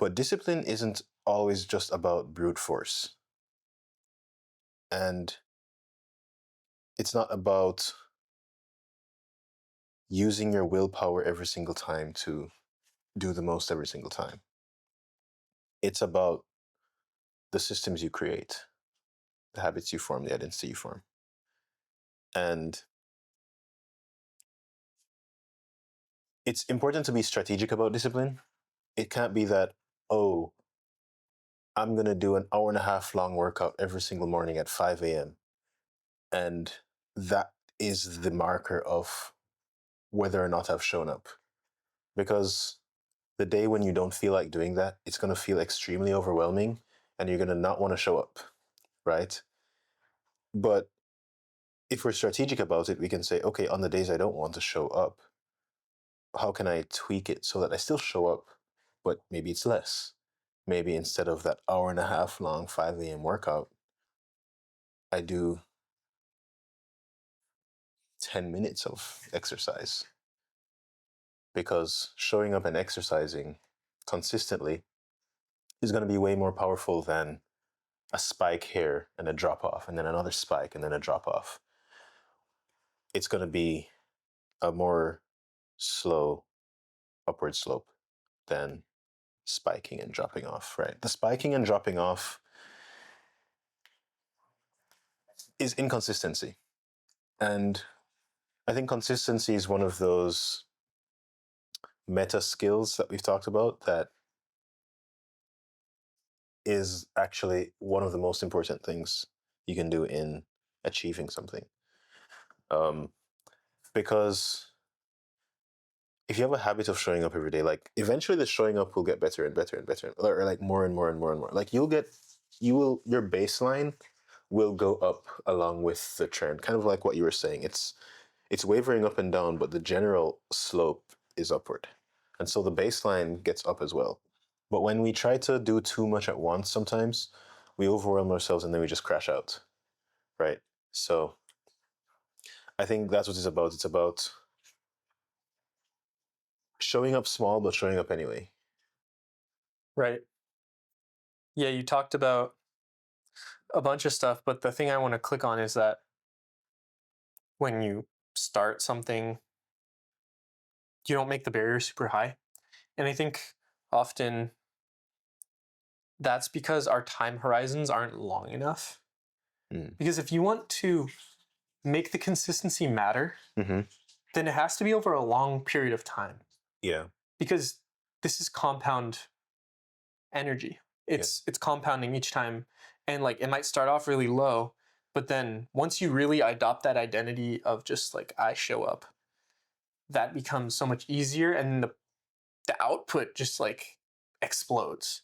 But discipline isn't always just about brute force. And it's not about using your willpower every single time to do the most every single time. It's about the systems you create, the habits you form, the identity you form. And it's important to be strategic about discipline. It can't be that, oh, I'm going to do an hour and a half long workout every single morning at 5 a.m. And that is the marker of whether or not I've shown up. Because the day when you don't feel like doing that, it's going to feel extremely overwhelming and you're going to not want to show up, right? But if we're strategic about it, we can say, okay, on the days I don't want to show up, how can I tweak it so that I still show up, but maybe it's less? Maybe instead of that hour and a half long 5 a.m. workout, I do 10 minutes of exercise. Because showing up and exercising consistently is going to be way more powerful than a spike here and a drop off, and then another spike and then a drop off. It's going to be a more slow upward slope than spiking and dropping off, right? The spiking and dropping off is inconsistency. And I think consistency is one of those meta skills that we've talked about that is actually one of the most important things you can do in achieving something. Because if you have a habit of showing up every day, like eventually the showing up will get better and better and better, or like more and more and more and more. Like your baseline will go up along with the trend, kind of like what you were saying. It's wavering up and down, but the general slope is upward. And so the baseline gets up as well. But when we try to do too much at once, sometimes we overwhelm ourselves and then we just crash out, right? So I think that's what it's about. It's about showing up small, but showing up anyway. Right. Yeah, you talked about a bunch of stuff, but the thing I want to click on is that when you start something, you don't make the barrier super high. And I think often that's because our time horizons aren't long enough. Because if you want to make the consistency matter, then it has to be over a long period of time. Yeah. Because this is compound energy. It's compounding each time. And like it might start off really low, but then once you really adopt that identity of just like I show up, that becomes so much easier and the output just like explodes.